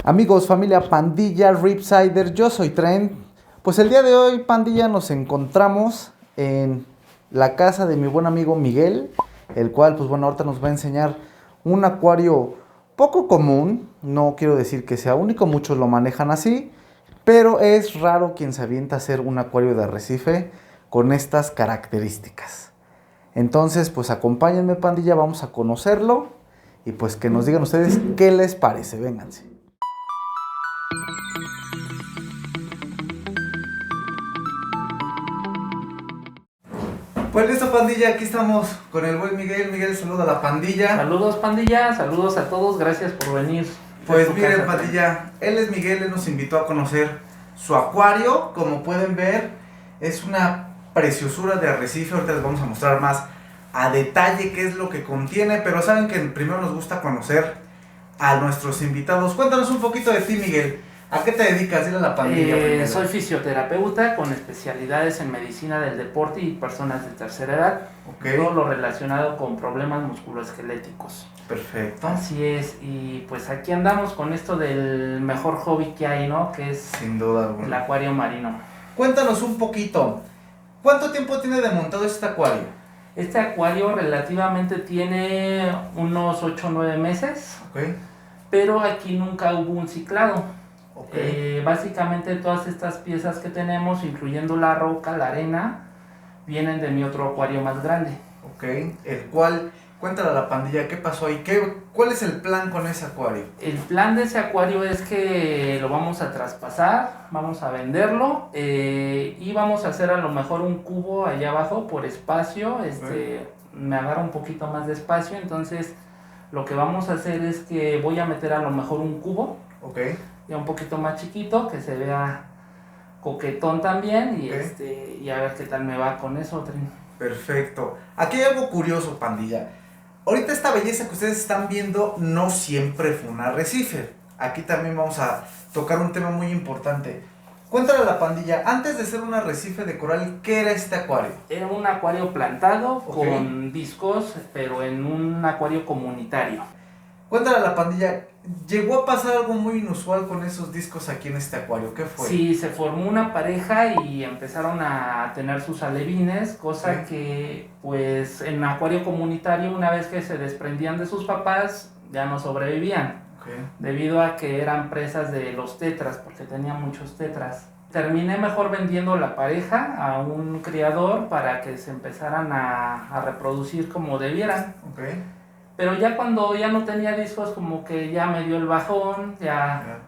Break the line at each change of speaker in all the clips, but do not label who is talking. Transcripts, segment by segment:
Amigos, familia Pandilla Ripsider, yo soy Trent. Pues el día de hoy, Pandilla, nos encontramos en la casa de mi buen amigo Miguel, el cual, pues bueno, ahorita nos va a enseñar un acuario poco común. No quiero decir que sea único, muchos lo manejan así, pero es raro quien se avienta a hacer un acuario de arrecife con estas características. Entonces, pues acompáñenme, Pandilla, vamos a conocerlo y pues que nos digan ustedes qué les parece. Vénganse. Pues listo, Pandilla, aquí estamos con el buen Miguel. Miguel, saluda a la pandilla.
Saludos, pandilla, saludos a todos, gracias por venir.
Pues miren, Pandilla, él es Miguel, él nos invitó a conocer su acuario. Como pueden ver, es una preciosura de arrecife. Ahorita les vamos a mostrar más a detalle qué es lo que contiene, pero saben que primero nos gusta conocer a nuestros invitados. Cuéntanos un poquito de ti, Miguel. ¿A qué te dedicas? Dile a la pandilla.
Soy fisioterapeuta con especialidades en medicina del deporte y personas de tercera edad.
Okay.
Todo lo relacionado con problemas musculoesqueléticos.
Perfecto.
Así es, y pues aquí andamos con esto del mejor hobby que hay, ¿no? Que es
sin duda alguna
el acuario marino.
Cuéntanos un poquito, ¿cuánto tiempo tiene de montado este acuario?
Este acuario relativamente tiene unos 8 o 9 meses.
Okay.
Pero aquí nunca hubo un ciclado.
Okay.
Básicamente todas estas piezas que tenemos, incluyendo la roca, la arena, vienen de mi otro acuario más grande.
Ok, el cual, cuéntale a la pandilla qué pasó ahí, ¿cuál es el plan con ese acuario?
El plan de ese acuario es que lo vamos a traspasar, vamos a venderlo y vamos a hacer a lo mejor un cubo allá abajo por espacio. Me agarra un poquito más de espacio, entonces lo que vamos a hacer es que voy a meter a lo mejor un cubo.
Okay.
Ya un poquito más chiquito, que se vea coquetón también y,
Okay.
Y a ver qué tal me va con eso, Trin.
Perfecto. Aquí hay algo curioso, pandilla. Ahorita esta belleza que ustedes están viendo no siempre fue un arrecife. Aquí también vamos a tocar un tema muy importante. Cuéntale a la pandilla, antes de ser un arrecife de coral, ¿qué era este acuario?
Era un acuario plantado con discos, pero en un acuario comunitario.
Cuéntale a la pandilla, ¿llegó a pasar algo muy inusual con esos discos aquí en este acuario? ¿Qué fue?
Sí, se formó una pareja y empezaron a tener sus alevines, cosa que pues en acuario comunitario, una vez que se desprendían de sus papás, ya no sobrevivían. Debido a que eran presas de los tetras, porque tenían muchos tetras. Terminé mejor vendiendo la pareja a un criador para que se empezaran a reproducir como debieran. Pero ya cuando ya no tenía discos, como que ya me dio el bajón, ya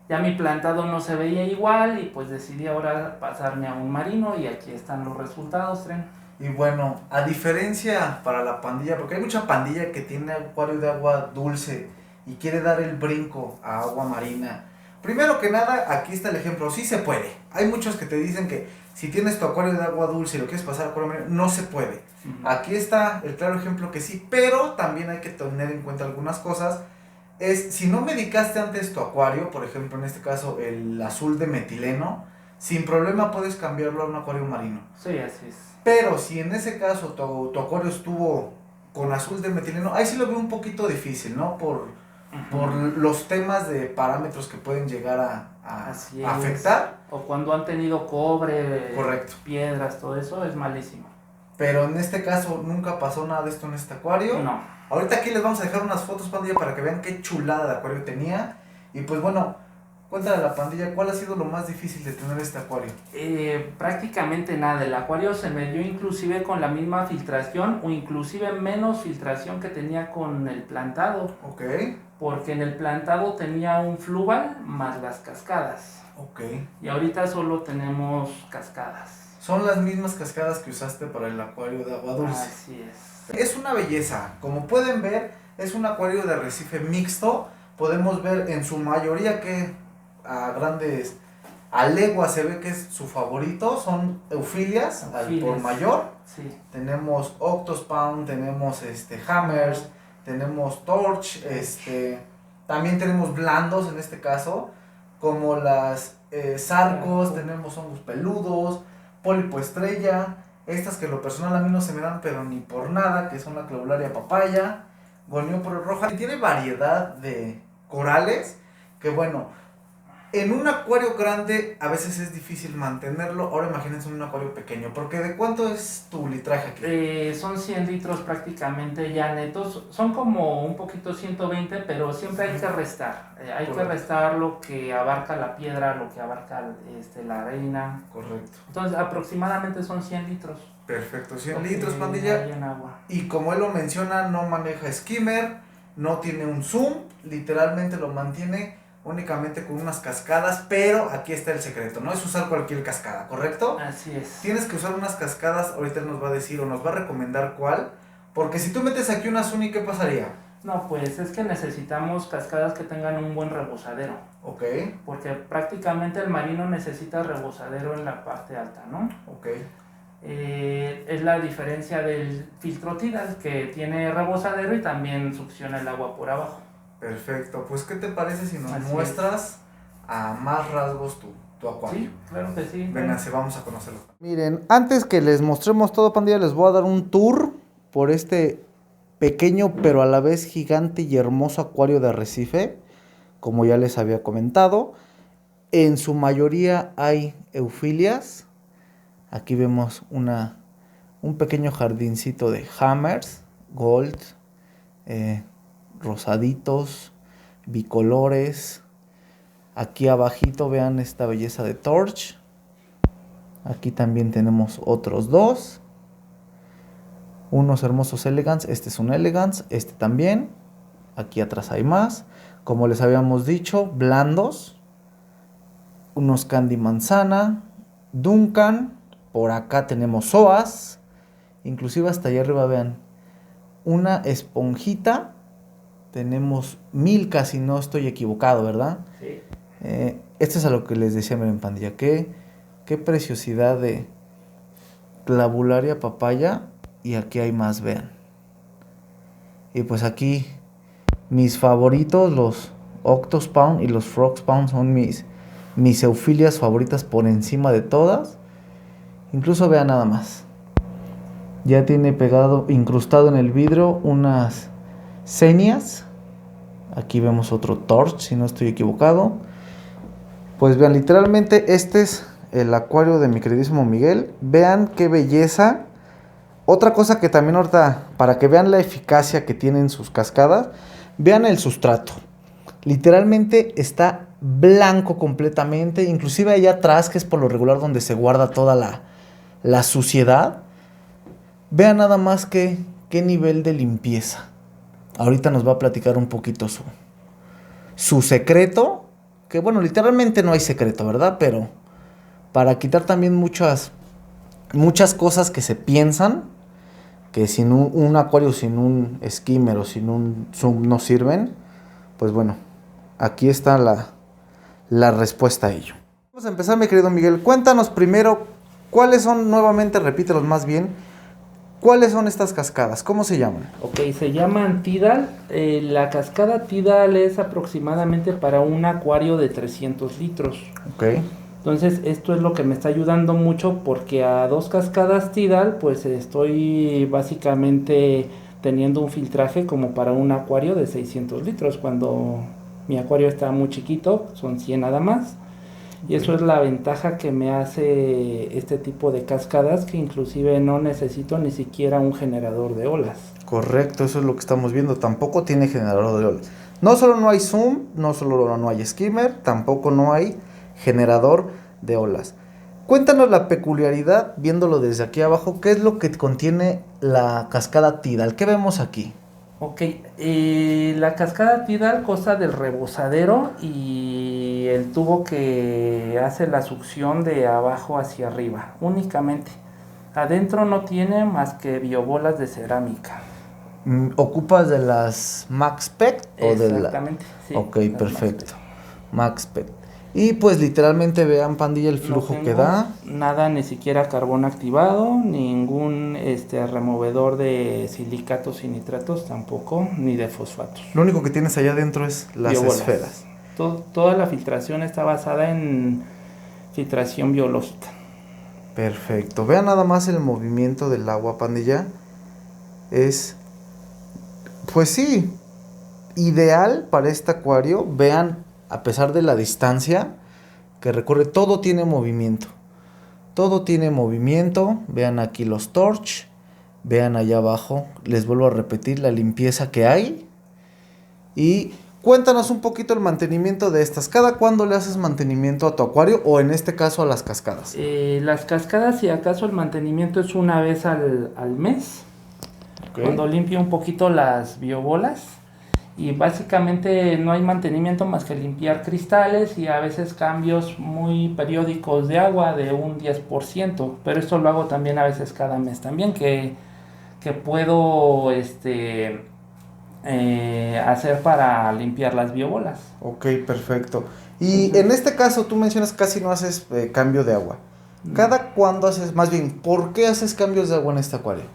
mi plantado no se veía igual y pues decidí ahora pasarme a un marino y aquí están los resultados, Tren.
Y bueno, a diferencia para la pandilla, porque hay mucha pandilla que tiene acuario de agua dulce y quiere dar el brinco a agua marina. Primero que nada, aquí está el ejemplo, sí se puede. Hay muchos que te dicen que si tienes tu acuario de agua dulce y lo quieres pasar a acuario marino, no se puede. Aquí está el claro ejemplo que sí, pero también hay que tener en cuenta algunas cosas. Si no medicaste antes tu acuario, por ejemplo en este caso el azul de metileno, sin problema puedes cambiarlo a un acuario marino.
Sí, así es.
Pero si en ese caso tu acuario estuvo con azul de metileno, ahí sí lo veo un poquito difícil, ¿no? Por los temas de parámetros que pueden llegar a afectar.
O cuando han tenido cobre,
correcto,
piedras, todo eso es malísimo.
Pero en este caso nunca pasó nada de esto en este acuario.
No.
Ahorita aquí les vamos a dejar unas fotos, pandilla, para que vean qué chulada de acuario tenía. Y pues bueno, cuéntale a la pandilla, ¿cuál ha sido lo más difícil de tener este acuario?
Prácticamente nada, el acuario se me dio inclusive con la misma filtración o inclusive menos filtración que tenía con el plantado. Porque en el plantado tenía un fluval más las cascadas. Y ahorita solo tenemos cascadas.
Son las mismas cascadas que usaste para el acuario de agua dulce.
Así es.
Es una belleza, como pueden ver, es un acuario de arrecife mixto. Podemos ver en su mayoría que a legua se ve que es su favorito, son eufilias al por mayor.
Sí.
Tenemos octospawn, tenemos hammers, tenemos torch, también tenemos blandos en este caso, como las sarcos, tenemos hongos peludos, pólipo estrella, estas que en lo personal a mí no se me dan pero ni por nada, que son la clavularia papaya, gonioporo roja. Tiene variedad de corales Que bueno, en un acuario grande a veces es difícil mantenerlo. Ahora imagínense un acuario pequeño. Porque ¿de cuánto es tu litraje aquí?
Son 100 litros prácticamente ya netos. Son como un poquito 120, pero siempre hay que restar. Hay que restar lo que abarca la piedra, lo que abarca la arena.
Correcto.
Entonces aproximadamente son 100 litros.
Perfecto, 100 litros, pandilla.
Hay en agua.
Y como él lo menciona, no maneja skimmer, no tiene un zoom, literalmente lo mantiene únicamente con unas cascadas, pero aquí está el secreto, no es usar cualquier cascada, ¿correcto?
Así es.
Tienes que usar unas cascadas, ahorita él nos va a decir o nos va a recomendar cuál, porque si tú metes aquí una Suni, ¿qué pasaría?
No, pues es que necesitamos cascadas que tengan un buen rebosadero.
Ok.
Porque prácticamente el marino necesita rebosadero en la parte alta, ¿no?
Ok.
Es la diferencia del filtro Tidal, que tiene rebosadero y también succiona el agua por abajo.
Perfecto, pues ¿qué te parece si nos
Así
muestras a más rasgos tu acuario?
Sí, claro que sí.
Venga, sí, vamos a conocerlo. Miren, antes que les mostremos todo, pandilla, les voy a dar un tour por este pequeño pero a la vez gigante y hermoso acuario de arrecife, como ya les había comentado. En su mayoría hay eufilias. Aquí vemos un pequeño jardincito de hammers, gold, rosaditos, bicolores. Aquí abajito vean esta belleza de torch. Aquí también tenemos otros dos. Unos hermosos elegants. Este es un elegance, este también. Aquí atrás hay más. Como les habíamos dicho, blandos. Unos candy manzana, Duncan. Por acá tenemos Soas. Inclusive hasta allá arriba vean una esponjita. Tenemos Milka, si no estoy equivocado, ¿verdad?
Sí.
Esto es a lo que les decía, miren, pandilla. Qué preciosidad de clavularia papaya. Y aquí hay más, vean. Y pues aquí mis favoritos, los Octospawn y los Frogspawn, son mis eufilias favoritas por encima de todas. Incluso vean nada más. Ya tiene pegado, incrustado en el vidrio, unas senias. Aquí vemos otro torch, si no estoy equivocado. Pues vean, literalmente este es el acuario de mi queridísimo Miguel. Vean qué belleza. Otra cosa que también ahorita, para que vean la eficacia que tienen sus cascadas, vean el sustrato. Literalmente está blanco completamente. Inclusive allá atrás, que es por lo regular donde se guarda toda la suciedad. Vean nada más qué nivel de limpieza. Ahorita nos va a platicar un poquito su secreto. Que bueno, literalmente no hay secreto, ¿verdad? Pero para quitar también muchas cosas que se piensan, que sin un acuario, sin un skimmer o sin un zoom no sirven, pues bueno, aquí está la respuesta a ello. Vamos a empezar, mi querido Miguel. Cuéntanos primero cuáles son, nuevamente repítelos más bien, cuáles son estas cascadas, ¿cómo se llaman?
Ok, se llaman Tidal. La cascada Tidal es aproximadamente para un acuario de 300 litros.
Ok.
Entonces esto es lo que me está ayudando mucho, porque a 2 cascadas Tidal pues estoy básicamente teniendo un filtraje como para un acuario de 600 litros, cuando mi acuario está muy chiquito, son 100 nada más. Y eso es la ventaja que me hace este tipo de cascadas, que inclusive no necesito ni siquiera un generador de olas.
Correcto, eso es lo que estamos viendo. Tampoco tiene generador de olas. No solo no hay zoom, no solo no hay skimmer, tampoco no hay generador de olas. Cuéntanos la peculiaridad, viéndolo desde aquí abajo, ¿qué es lo que contiene la cascada Tidal? ¿Qué vemos aquí?
Ok, la cascada Tidal consta del rebosadero y el tubo que hace la succión de abajo hacia arriba, únicamente. Adentro no tiene más que biobolas de cerámica.
¿Ocupas de las MaxPet o de la...?
Exactamente, sí.
Ok, perfecto. MaxPet. Y pues literalmente vean, pandilla, el flujo que da.
Nada, ni siquiera carbón activado, ningún removedor de silicatos y nitratos tampoco, ni de fosfatos.
Lo único que tienes allá adentro es las
Biobolas.
esferas.
Toda la filtración está basada en filtración biológica.
Perfecto. Vean nada más el movimiento del agua, pandilla. Es, pues sí, ideal para este acuario. Vean a pesar de la distancia que recorre, todo tiene movimiento. Todo tiene movimiento. Vean aquí los torch. Vean allá abajo. Les vuelvo a repetir la limpieza que hay. Y cuéntanos un poquito el mantenimiento de estas. ¿Cada cuándo le haces mantenimiento a tu acuario o en este caso a las cascadas?
Las cascadas, si acaso el mantenimiento es una vez al mes. Okay. Cuando limpio un poquito las biobolas. Y básicamente no hay mantenimiento más que limpiar cristales y a veces cambios muy periódicos de agua de un 10%. Pero esto lo hago también a veces cada mes también, que puedo hacer para limpiar las biobolas.
Ok, perfecto. Y en este caso tú mencionas casi no haces cambio de agua. ¿Cada cuándo haces, más bien, por qué haces cambios de agua en este acuario?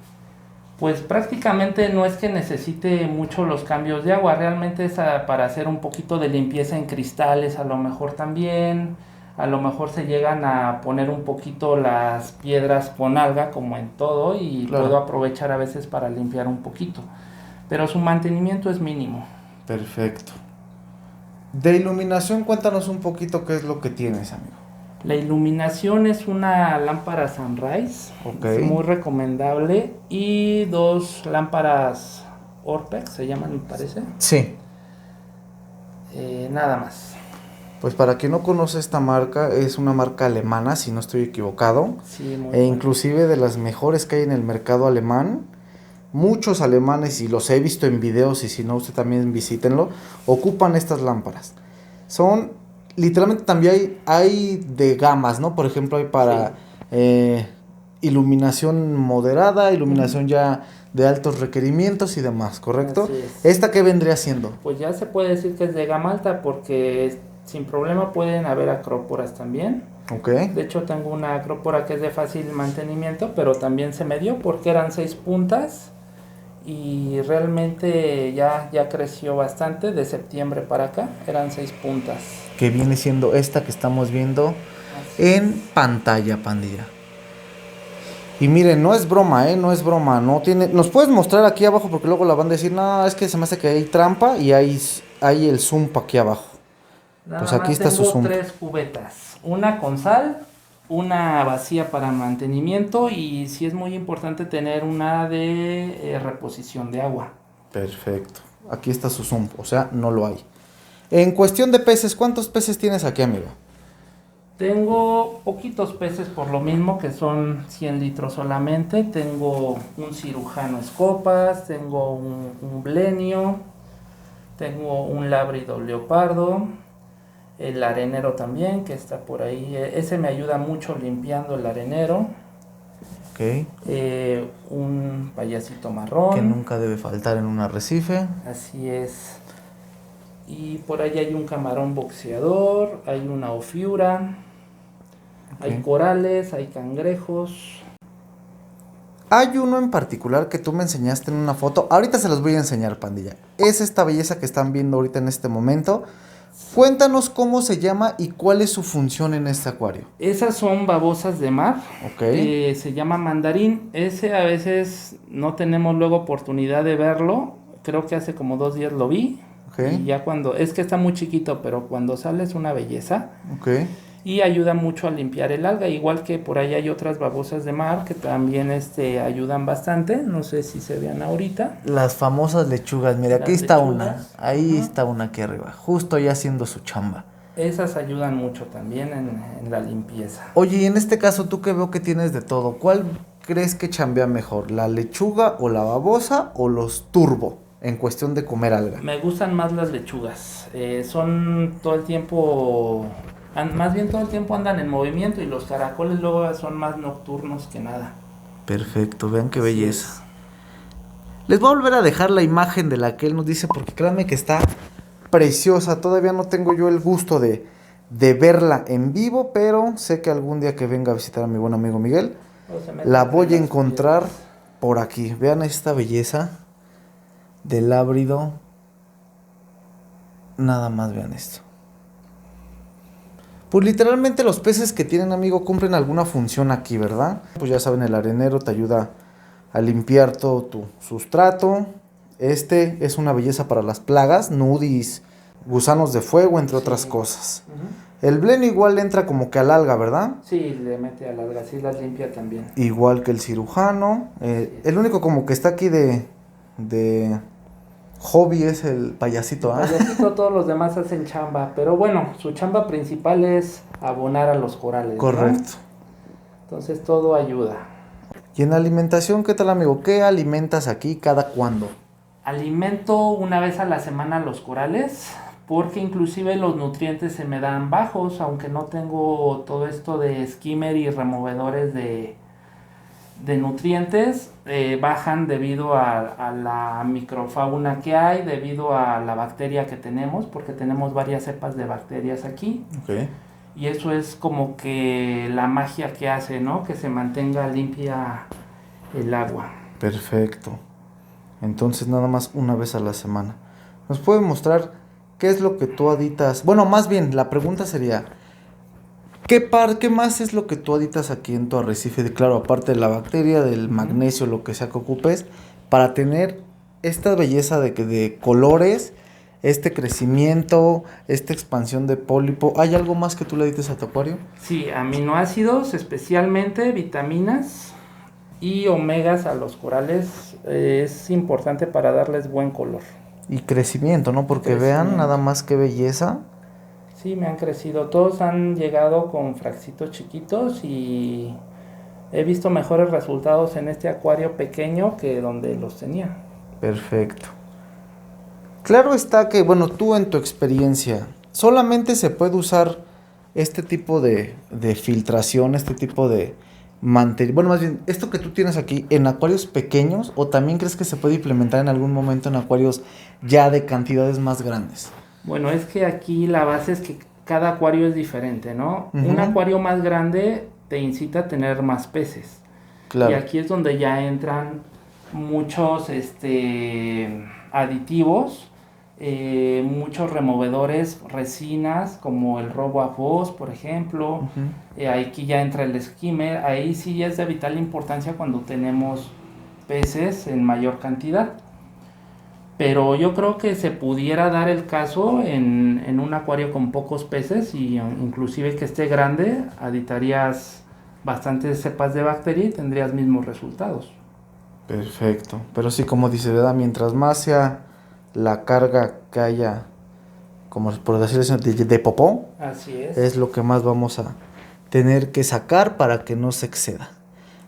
Pues prácticamente no es que necesite mucho los cambios de agua, realmente es para hacer un poquito de limpieza en cristales, a lo mejor también, a lo mejor se llegan a poner un poquito las piedras con alga como en todo y claro, puedo aprovechar a veces para limpiar un poquito, pero su mantenimiento es mínimo.
Perfecto. De iluminación, cuéntanos un poquito qué es lo que tienes, amigo.
La iluminación es una lámpara Sunrise, okay, es muy recomendable, y 2 lámparas Orpex, se llaman, me parece.
Sí.
Nada más.
Pues para quien no conoce esta marca, es una marca alemana, si no estoy equivocado.
Sí, muy buena.
Inclusive de las mejores que hay en el mercado alemán. Muchos alemanes, y los he visto en videos, y si no, usted también visítenlo, ocupan estas lámparas. Son... Literalmente también hay de gamas, ¿no? Por ejemplo, hay para iluminación moderada, iluminación ya de altos requerimientos y demás, ¿correcto?
Así es.
¿Esta qué vendría siendo?
Pues ya se puede decir que es de gama alta porque sin problema pueden haber acróporas también.
Okay.
De hecho tengo una acrópora que es de fácil mantenimiento, pero también se me dio porque eran 6 puntas y realmente ya creció bastante de septiembre para acá, eran 6 puntas.
Que viene siendo esta que estamos viendo en pantalla, pandilla. Y miren, no es broma, no es broma, no tiene... Nos puedes mostrar aquí abajo porque luego la van a decir, no, es que se me hace que hay trampa y hay el zoom aquí abajo.
Nada
pues aquí
más
está su zoom.
Tengo 3 cubetas, una con sal, una vacía para mantenimiento y sí es muy importante tener una de reposición de agua.
Perfecto, aquí está su zoom, o sea, no lo hay. En cuestión de peces, ¿cuántos peces tienes aquí, amigo?
Tengo poquitos peces por lo mismo, que son 100 litros solamente. Tengo un cirujano escopas, tengo un blenio, tengo un lábrido leopardo, el arenero también, que está por ahí. Ese me ayuda mucho limpiando el arenero.
Okay.
Un payasito marrón.
Que nunca debe faltar en un arrecife.
Así es. Y por ahí hay un camarón boxeador, hay una ofiura, okay, hay corales, hay cangrejos.
Hay uno en particular que tú me enseñaste en una foto. Ahorita se los voy a enseñar, pandilla. Es esta belleza que están viendo ahorita en este momento. Cuéntanos cómo se llama y cuál es su función en este acuario.
Esas son babosas de mar.
Okay.
Se llama mandarín. Ese a veces no tenemos luego oportunidad de verlo. Creo que hace como 2 días lo vi. Okay. Y ya cuando, es que está muy chiquito, pero cuando sale es una belleza.
Okay.
Y ayuda mucho a limpiar el alga, igual que por ahí hay otras babosas de mar que también ayudan bastante. No sé si se vean ahorita.
Las famosas lechugas, mira, aquí está una. Ahí está una aquí arriba, justo ya haciendo su chamba.
Esas ayudan mucho también en la limpieza.
Oye, y en este caso tú que veo que tienes de todo, ¿cuál crees que chambea mejor? ¿La lechuga o la babosa o los turbo? En cuestión de comer alga.
Me gustan más las lechugas. Son todo el tiempo, más bien todo el tiempo andan en movimiento y los caracoles luego son más nocturnos que nada.
Perfecto, vean qué belleza. Sí. Les voy a volver a dejar la imagen de la que él nos dice porque créanme que está preciosa. Todavía no tengo yo el gusto de verla en vivo, pero sé que algún día que venga a visitar a mi buen amigo Miguel, la voy a encontrar por aquí. Vean esta belleza del lábrido. Nada más vean esto. Pues literalmente los peces que tienen, amigo, cumplen alguna función aquí, ¿verdad? Pues ya saben, el arenero te ayuda a limpiar todo tu sustrato. Este es una belleza para las plagas, nudis, gusanos de fuego, entre otras cosas. El Blen igual entra como que al alga, ¿verdad?
Sí, le mete al alga, sí las limpia también.
Igual que el cirujano. El único como que está aquí de hobby es el payasito, ¿ah?
Payasito, todos los demás hacen chamba, pero bueno, su chamba principal es abonar a los corales,
Correcto.
¿no? Entonces todo ayuda.
Y en alimentación, ¿qué tal, amigo? ¿Qué alimentas aquí cada cuándo?
Alimento una vez a la semana los corales, porque inclusive los nutrientes se me dan bajos, aunque no tengo todo esto de skimmer y removedores de nutrientes, bajan debido a la microfauna que hay, debido a la bacteria que tenemos, porque tenemos varias cepas de bacterias aquí.
Ok.
Y eso es como que la magia que hace, ¿no? Que se mantenga limpia el agua.
Perfecto. Entonces nada más una vez a la semana. ¿Nos puede mostrar qué es lo que tú aditas? Bueno, más bien, la pregunta sería, ¿qué más es lo que tú aditas aquí en tu arrecife? Claro, aparte de la bacteria, del magnesio, lo que sea que ocupes, para tener esta belleza de colores, este crecimiento, esta expansión de pólipo. ¿Hay algo más que tú le adites a tu acuario?
Sí, aminoácidos, especialmente vitaminas y omegas a los corales, es importante para darles buen color.
Y crecimiento, ¿no? Porque vean nada más qué belleza.
Sí, me han crecido. Todos han llegado con frasquitos chiquitos y he visto mejores resultados en este acuario pequeño que donde los tenía.
Perfecto. Claro está que, bueno, tú en tu experiencia, solamente se puede usar este tipo de filtración, este tipo de mantenimiento. Bueno, más bien, esto que tú tienes aquí en acuarios pequeños, o también crees que se puede implementar en algún momento en acuarios ya de cantidades más grandes.
Bueno, es que aquí la base es que cada acuario es diferente, ¿no?
Uh-huh.
Un acuario más grande te incita a tener más peces.
Claro.
Y aquí es donde ya entran muchos aditivos, muchos removedores, resinas, como el RoboAFOS, por ejemplo.
Uh-huh.
Aquí ya entra el skimmer. Ahí sí es de vital importancia cuando tenemos peces en mayor cantidad. Pero yo creo que se pudiera dar el caso en un acuario con pocos peces, y inclusive que esté grande, aditarías bastantes cepas de bacteria y tendrías mismos resultados.
Perfecto. Pero sí, como dice, ¿verdad? Mientras más sea la carga que haya, como por decirlo así, de popó,
así
es lo que más vamos a tener que sacar para que no se exceda.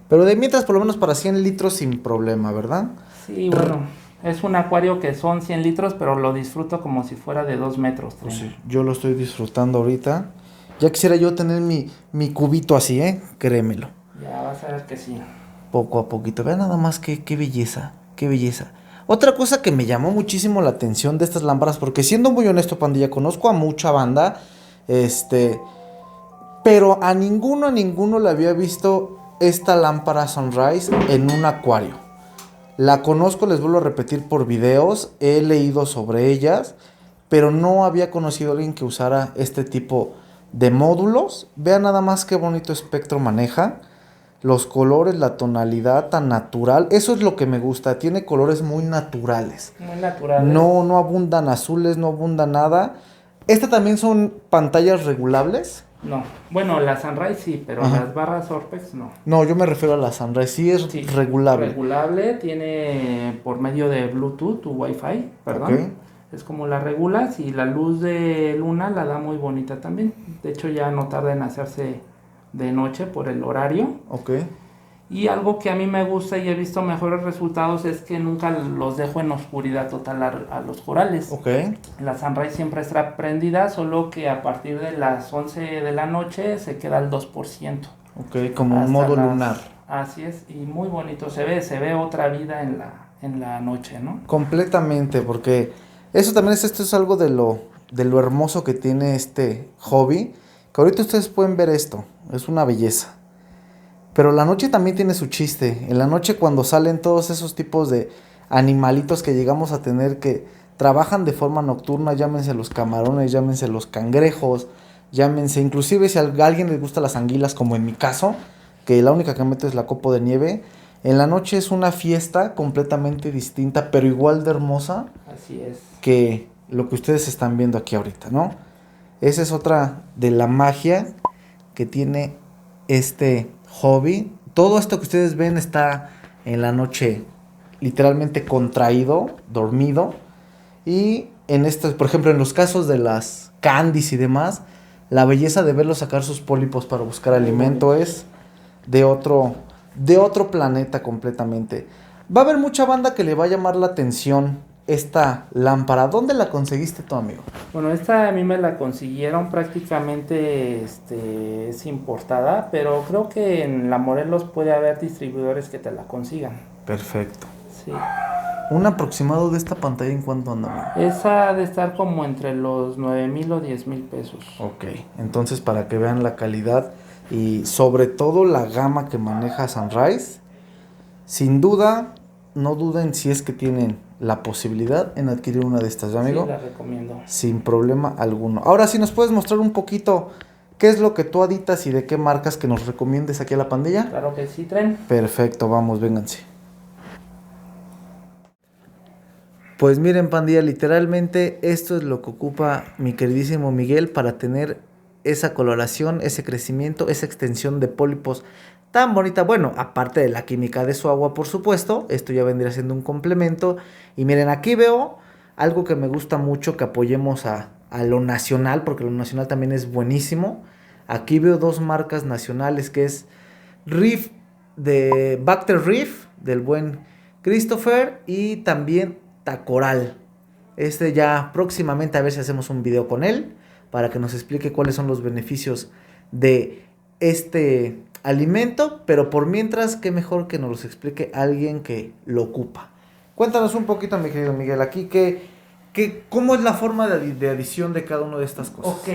Pero de mientras, por lo menos para 100 litros sin problema, ¿verdad?
Sí, bueno, es un acuario que son 100 litros, pero lo disfruto como si fuera de 2 metros.
Pues sí, yo lo estoy disfrutando ahorita. Ya quisiera yo tener mi cubito así, créemelo.
Ya vas a ver que sí.
Poco a poquito. Vean nada más qué belleza, qué belleza. Otra cosa que me llamó muchísimo la atención de estas lámparas, porque siendo muy honesto, pandilla, conozco a mucha banda, pero a ninguno le había visto esta lámpara Sunrise en un acuario. La conozco, les vuelvo a repetir, por videos, he leído sobre ellas, pero no había conocido a alguien que usara este tipo de módulos. Vean nada más qué bonito espectro maneja. Los colores, la tonalidad tan natural, eso es lo que me gusta, tiene colores muy naturales.
Muy naturales.
No abundan azules, no abunda nada. ¿Estas también son pantallas regulables?
No, bueno, la Sunrise sí, pero
Ajá.
Las barras Orpex no.
No, yo me refiero a la Sunrise, sí es regulable.
Regulable, tiene por medio de Bluetooth o Wi-Fi, perdón.
Okay.
Es como la regulas, y la luz de luna la da muy bonita también. De hecho ya no tarda en hacerse de noche por el horario.
Ok.
Y algo que a mí me gusta y he visto mejores resultados es que nunca los dejo en oscuridad total a los corales.
Ok.
La Sunrise siempre está prendida, solo que a partir de las 11 de la noche se queda al 2%.
Ok, como un modo lunar.
Así es, y muy bonito se ve otra vida en la noche, ¿no?
Completamente, porque eso también esto es algo de lo hermoso que tiene este hobby, que ahorita ustedes pueden ver esto, es una belleza. Pero la noche también tiene su chiste. En la noche, cuando salen todos esos tipos de animalitos que llegamos a tener que trabajan de forma nocturna, llámense los camarones, llámense los cangrejos, llámense, inclusive si a alguien les gusta las anguilas, como en mi caso, que la única que meto es la copo de nieve, en la noche es una fiesta completamente distinta, pero igual de hermosa.
Así es.
Que lo que ustedes están viendo aquí ahorita, ¿no? Esa es otra de la magia que tiene este hobby. Todo esto que ustedes ven está en la noche literalmente contraído, dormido. Y en estos, por ejemplo, en los casos de las candies y demás, la belleza de verlos sacar sus pólipos para buscar alimento es de otro planeta completamente. Va a haber mucha banda que le va a llamar la atención esta lámpara. ¿Dónde la conseguiste tú, amigo?
Bueno, esta a mí me la consiguieron prácticamente, es importada, pero creo que en la Morelos puede haber distribuidores que te la consigan.
Perfecto.
Sí.
¿Un aproximado de esta pantalla en cuánto anda, amigo?
Esa ha de estar como entre los 9,000 o 10,000 pesos.
Ok, entonces para que vean la calidad y sobre todo la gama que maneja Sunrise, sin duda, no duden si es que tienen la posibilidad en adquirir una de estas, ¿verdad, amigo?
Sí, la recomiendo.
Sin problema alguno. Ahora sí, ¿nos puedes mostrar un poquito qué es lo que tú aditas y de qué marcas que nos recomiendes aquí a la pandilla?
Claro que sí, Tren.
Perfecto, vamos, vénganse. Pues miren, pandilla, literalmente esto es lo que ocupa mi queridísimo Miguel para tener esa coloración, ese crecimiento, esa extensión de pólipos tan bonita. Bueno, aparte de la química de su agua, por supuesto, esto ya vendría siendo un complemento. Y miren, aquí veo algo que me gusta mucho, que apoyemos a lo nacional, porque lo nacional también es buenísimo. Aquí veo dos marcas nacionales, que es Reef, de Bacter Reef, del buen Christopher, y también Tacoral. Ya próximamente a ver si hacemos un video con él para que nos explique cuáles son los beneficios de este alimento, pero por mientras, qué mejor que nos los explique alguien que lo ocupa. Cuéntanos un poquito, mi querido Miguel, aquí cómo es la forma de adición de cada una de estas cosas.
Ok,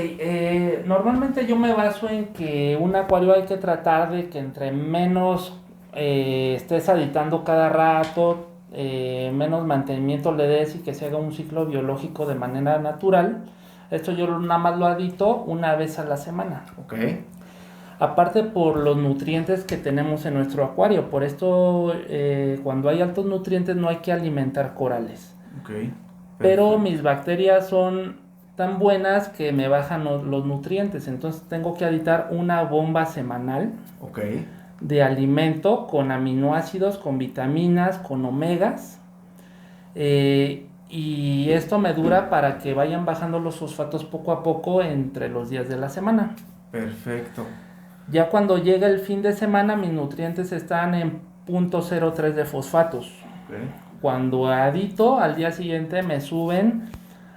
normalmente yo me baso en que un acuario hay que tratar de que entre menos estés aditando cada rato, menos mantenimiento le des y que se haga un ciclo biológico de manera natural. Esto yo nada más lo adito una vez a la semana.
Ok.
Aparte por los nutrientes que tenemos en nuestro acuario. Por esto cuando hay altos nutrientes no hay que alimentar corales.
Ok.
Pero mis bacterias son tan buenas que me bajan los nutrientes. Entonces tengo que aditar una bomba semanal.
Ok.
De alimento con aminoácidos, con vitaminas, con omegas. Y esto me dura para que vayan bajando los fosfatos poco a poco entre los días de la semana.
Perfecto.
Ya cuando llega el fin de semana, mis nutrientes están en 0.03 de fosfatos.
Okay.
Cuando adito, al día siguiente me suben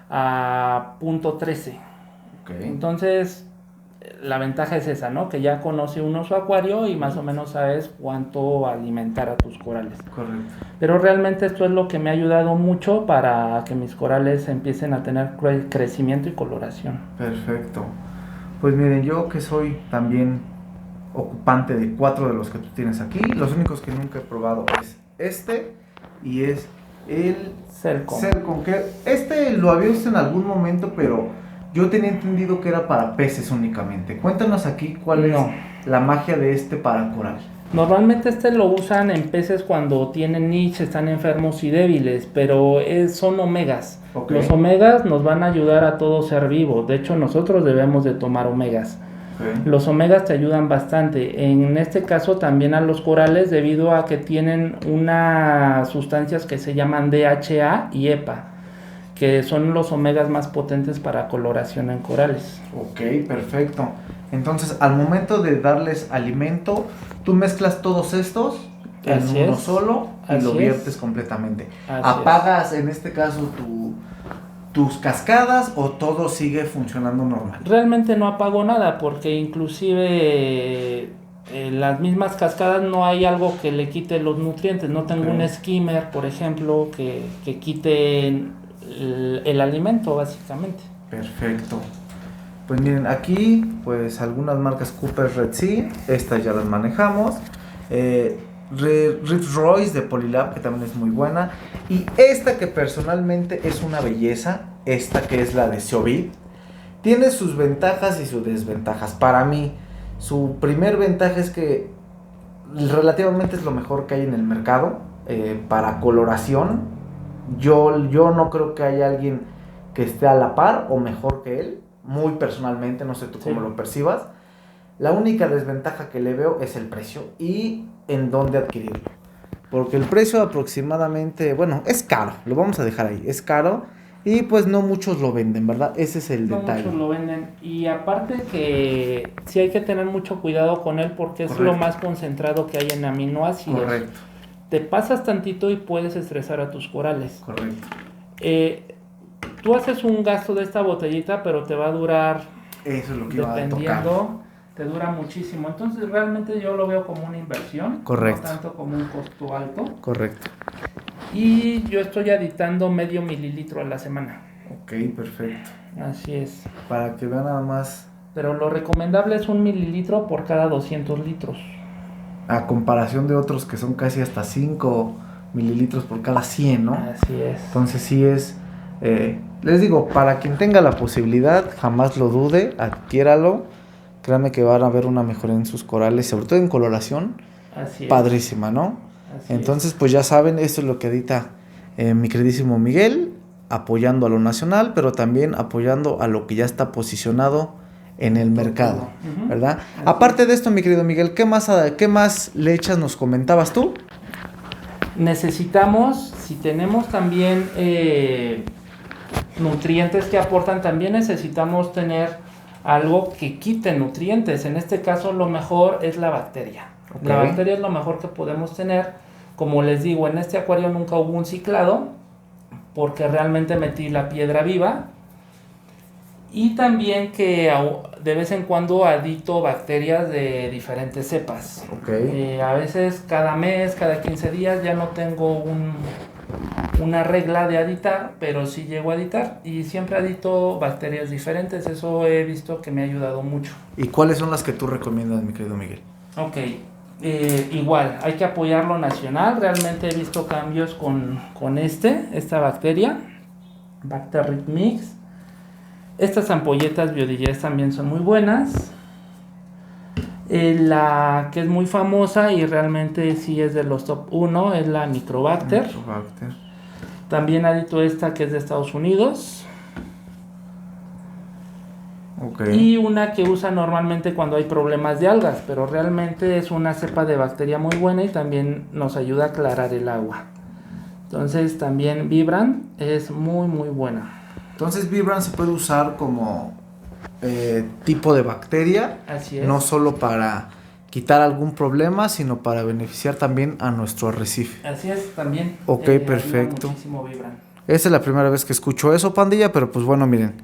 a 0.13.
Okay.
Entonces, la ventaja es esa, ¿no? Que ya conoce uno su acuario y más o menos sabes cuánto alimentar a tus corales.
Correcto.
Pero realmente esto es lo que me ha ayudado mucho para que mis corales empiecen a tener crecimiento y coloración.
Perfecto. Pues miren, yo que soy también ocupante de 4 de los que tú tienes aquí, los únicos que nunca he probado es este y es el Celcom, que lo había visto en algún momento, pero yo tenía entendido que era para peces únicamente. Cuéntanos aquí cuál es la magia de este para coral.
Normalmente lo usan en peces cuando tienen niche, están enfermos y débiles, pero son omegas. Okay. Los omegas nos van a ayudar a todo ser vivo. De hecho, nosotros debemos de tomar omegas. Okay. Los omegas te ayudan bastante. En este caso también a los corales, debido a que tienen unas sustancias que se llaman DHA y EPA, que son los omegas más potentes para coloración en corales.
Ok, perfecto. Entonces, al momento de darles alimento, tú mezclas todos estos en uno solo y lo viertes completamente. ¿Apagas en este caso tus cascadas o todo sigue funcionando normal?
Realmente no apago nada, porque inclusive en las mismas cascadas no hay algo que le quite los nutrientes. No tengo un skimmer, por ejemplo, que quite el alimento, básicamente.
Perfecto. Pues miren, aquí pues algunas marcas Cooper Red Sea, estas ya las manejamos. Ritz Royce de Polylab, que también es muy buena. Y esta que personalmente es una belleza, esta que es la de Seovid, tiene sus ventajas y sus desventajas. Para mí, su primer ventaja es que relativamente es lo mejor que hay en el mercado para coloración. Yo no creo que haya alguien que esté a la par o mejor que él, muy personalmente, no sé tú cómo
Sí.
lo percibas. La única desventaja que le veo es el precio y en dónde adquirirlo. Porque el precio aproximadamente, bueno, es caro, lo vamos a dejar ahí, es caro y pues no muchos lo venden, ¿verdad? Ese es el
No
detalle.
muchos lo venden. Y aparte que sí hay que tener mucho cuidado con él porque es
Correcto.
lo más concentrado que hay en aminoácidos.
Correcto,
Te pasas tantito y puedes estresar a tus corales.
correcto.
Tú haces un gasto de esta botellita, pero te va a durar,
Eso es lo que iba a tocar.
dependiendo, te dura muchísimo. Entonces realmente yo lo veo como una inversión,
Correcto.
no tanto como un costo alto.
Correcto.
Y yo estoy aditando medio mililitro a la semana.
Ok, perfecto.
Así es.
Para que vean nada más
Pero lo recomendable es 1 mililitro por cada 200 litros.
a comparación de otros que son casi hasta 5 mililitros por cada 100, ¿no?
Así es.
Entonces sí es, les digo, para quien tenga la posibilidad, jamás lo dude, adquiéralo. Créanme que van a ver una mejoría en sus corales, sobre todo en coloración,
Así es.
padrísima, ¿no?
Así
Entonces, pues ya saben, esto es lo que edita mi queridísimo Miguel, apoyando a lo nacional, pero también apoyando a lo que ya está posicionado en el mercado,
Ujú.
¿verdad?
Así
Aparte de esto, mi querido Miguel, ¿qué más le echas? Nos comentabas tú.
Necesitamos, si tenemos también nutrientes que aportan, también necesitamos tener algo que quite nutrientes. En este caso, lo mejor es la bacteria.
Ok.
La bacteria es lo mejor que podemos tener. Como les digo, en este acuario nunca hubo un ciclado, porque realmente metí la piedra viva. Y también que de vez en cuando adito bacterias de diferentes cepas.
Ok.
A veces cada mes, cada 15 días ya no tengo una regla de aditar, pero sí llego a aditar y siempre adito bacterias diferentes. Eso he visto que me ha ayudado mucho.
¿Y cuáles son las que tú recomiendas, mi querido Miguel?
Ok, igual, hay que apoyar lo nacional. Realmente he visto cambios con esta bacteria, Bacterit Mix. Estas ampolletas Biodigest también son muy buenas. La que es muy famosa y realmente sí es de los top 1 es la Microbacter.
Microbacter.
También adito esta que es de Estados Unidos.
Ok.
Y una que usa normalmente cuando hay problemas de algas, pero realmente es una cepa de bacteria muy buena y también nos ayuda a aclarar el agua. Entonces también Vibran es muy muy buena.
Entonces Vibran se puede usar como tipo de bacteria,
Así es.
no solo para quitar algún problema, sino para beneficiar también a nuestro arrecife.
Así es también.
Ok,
ayuda
perfecto.
muchísimo Vibran.
Esa es la primera vez que escucho eso, pandilla, pero pues bueno, miren,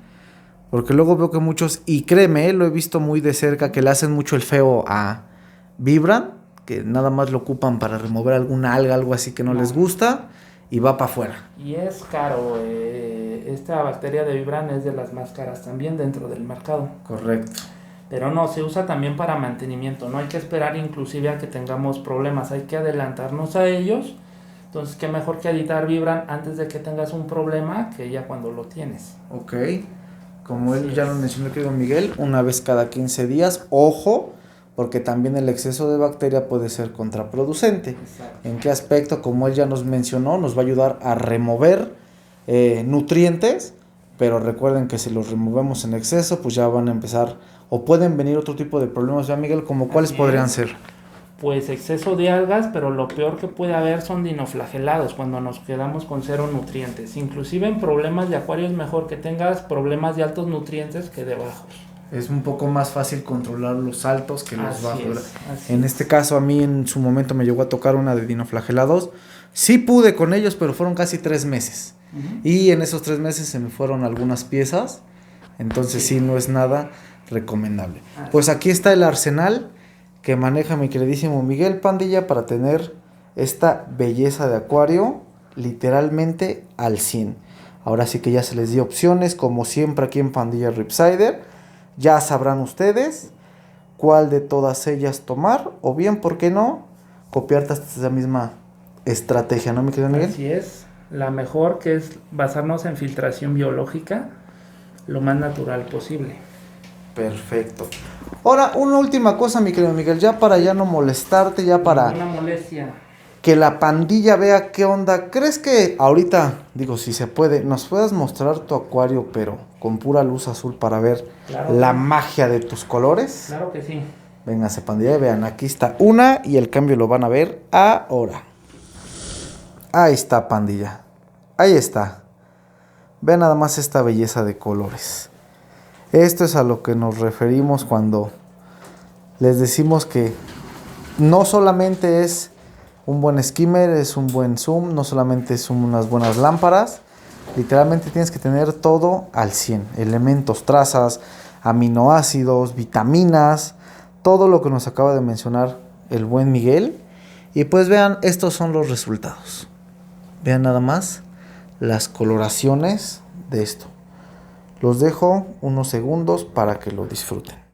porque luego veo que muchos, y créeme, lo he visto muy de cerca, que le hacen mucho el feo a Vibran, que nada más lo ocupan para remover alguna alga, algo así que no les gusta, y va para afuera.
Y es caro. Esta bacteria de Vibran es de las más caras también dentro del mercado.
Correcto.
Pero no, se usa también para mantenimiento. No hay que esperar inclusive a que tengamos problemas. Hay que adelantarnos a ellos. Entonces, qué mejor que editar Vibran antes de que tengas un problema que ya cuando lo tienes.
Ok. Como él
Así
ya
es.
lo mencionó, querido Miguel, una vez cada 15 días. Ojo, porque también el exceso de bacteria puede ser contraproducente.
Exacto.
¿En qué aspecto? Como él ya nos mencionó, nos va a ayudar a remover nutrientes, pero recuerden que si los removemos en exceso, pues ya van a empezar o pueden venir otro tipo de problemas, ¿ya, Miguel? ¿Como cuáles
Así
podrían
es.
ser?
Pues exceso de algas, pero lo peor que puede haber son dinoflagelados cuando nos quedamos con cero nutrientes. Inclusive en problemas de acuario es mejor que tengas problemas de altos nutrientes que de bajos.
Es un poco más fácil controlar los altos que los
Así
bajos,
es,
¿verdad?
así
En
es.
este caso, a mí en su momento me llegó a tocar una de dinoflagelados. Sí pude con ellos, pero fueron casi 3 meses.
Ujú.
Y en esos 3 meses se me fueron algunas piezas. Entonces sí, no es nada recomendable.
Así
Pues aquí está el arsenal que maneja mi queridísimo Miguel Pandilla para tener esta belleza de acuario literalmente al 100. Ahora sí que ya se les dio opciones, como siempre aquí en Pandilla Ripsider. Ya sabrán ustedes cuál de todas ellas tomar, o bien, ¿por qué no? Copiar esa misma estrategia, ¿no, mi querido Miguel?
Así es. La mejor, que es basarnos en filtración biológica lo más natural posible.
Perfecto. Ahora, una última cosa, mi querido Miguel, ya para ya no molestarte, ya para
Una molestia.
que la pandilla vea qué onda. ¿Crees que ahorita, digo, si se puede, nos puedas mostrar tu acuario, pero con pura luz azul para ver la magia de tus colores?
Claro que sí.
Véngase, pandilla, y vean, aquí está una y el cambio lo van a ver ahora. Ahí está, pandilla. Ahí está. Vean nada más esta belleza de colores. Esto es a lo que nos referimos cuando les decimos que no solamente es un buen skimmer, es un buen zoom, no solamente son unas buenas lámparas. Literalmente tienes que tener todo al 100. Elementos, trazas, aminoácidos, vitaminas, todo lo que nos acaba de mencionar el buen Miguel. Y pues vean, estos son los resultados. Vean nada más las coloraciones de esto. Los dejo unos segundos para que lo disfruten.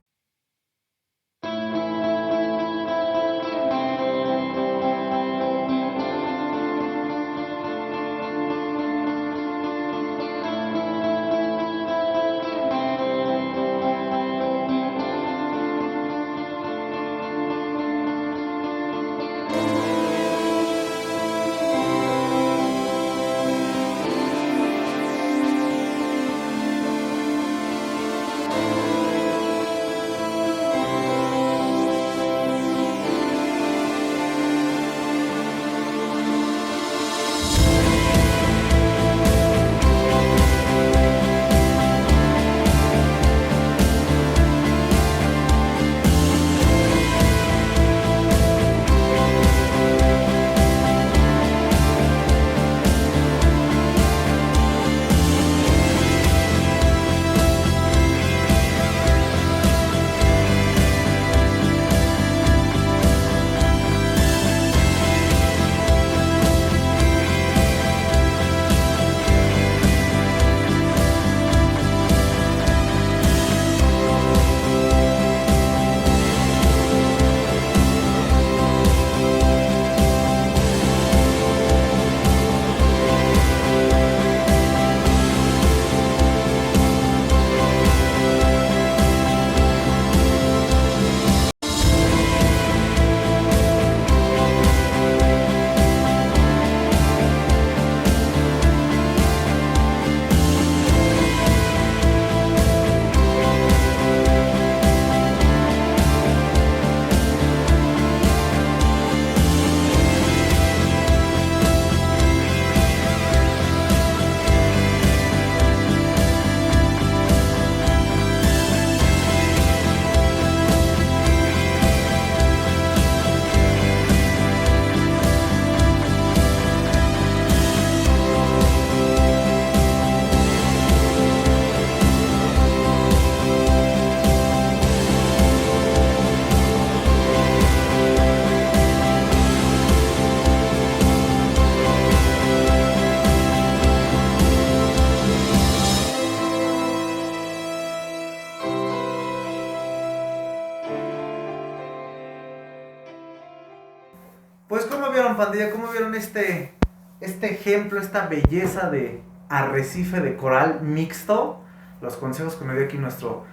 Pues ¿cómo vieron, pandilla? ¿Cómo vieron este ejemplo, esta belleza de arrecife de coral mixto? Los consejos que me dio aquí nuestro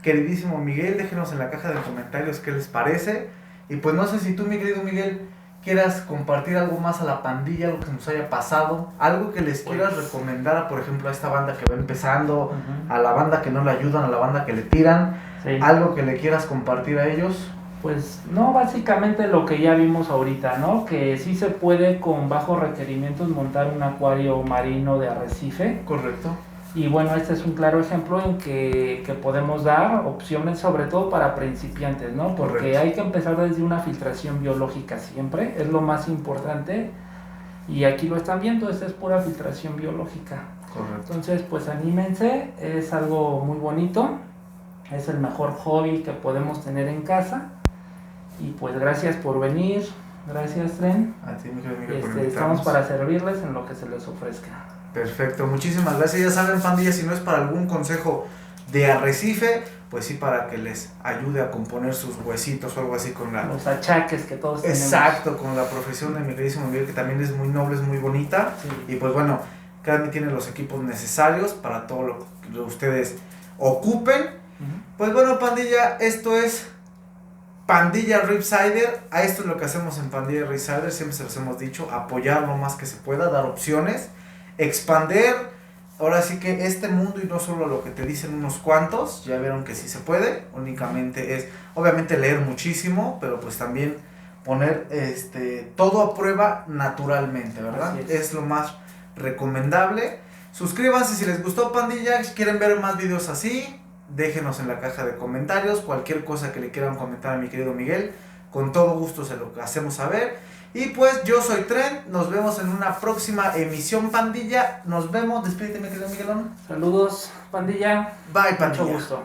queridísimo Miguel. Déjenos en la caja de comentarios qué les parece. Y pues no sé si tú, mi querido Miguel, quieras compartir algo más a la pandilla, algo que nos haya pasado, algo que les quieras recomendar, por ejemplo, a esta banda que va empezando, a la banda que no le ayudan, a la banda que le tiran, algo que le quieras compartir a ellos.
Pues no, básicamente lo que ya vimos ahorita, ¿no? Que sí se puede con bajos requerimientos montar un acuario marino de arrecife.
Correcto.
Y bueno, este es un claro ejemplo en que podemos dar opciones sobre todo para principiantes, ¿no? Porque correcto, hay que empezar desde una filtración biológica siempre, es lo más importante. Y aquí lo están viendo, esta es pura filtración biológica.
Correcto.
Entonces, pues anímense, es algo muy bonito, es el mejor hobby que podemos tener en casa. Y pues gracias por venir, gracias Tren.
A ti, mi querido Miguel, por invitarnos.
Estamos para servirles en lo que se les ofrezca.
Perfecto, muchísimas gracias. Ya saben, pandilla, si no es para algún consejo de arrecife, pues sí para que les ayude a componer sus huesitos o algo así con
los achaques que todos tenemos.
Exacto, con la profesión de mi queridísimo Miguel, que también es muy noble, es muy bonita. Sí. Y pues bueno, cada uno tiene los equipos necesarios para todo lo que ustedes ocupen. Pues bueno, pandilla, esto es Pandilla Ripsider, a esto es lo que hacemos en Pandilla Ripsider, siempre se los hemos dicho, apoyar lo más que se pueda, dar opciones, expander, ahora sí que este mundo y no solo lo que te dicen unos cuantos, ya vieron que sí se puede, únicamente es, obviamente leer muchísimo, pero pues también poner todo a prueba naturalmente, ¿verdad? Es lo más recomendable. Suscríbanse si les gustó, pandilla, si quieren ver más videos así, déjenos en la caja de comentarios cualquier cosa que le quieran comentar a mi querido Miguel, con todo gusto se lo hacemos saber. Y pues yo soy Trent, nos vemos en una próxima emisión, pandilla, nos vemos, despídete mi querido Miguelón.
Saludos, pandilla.
Bye, pandilla.
Mucho gusto.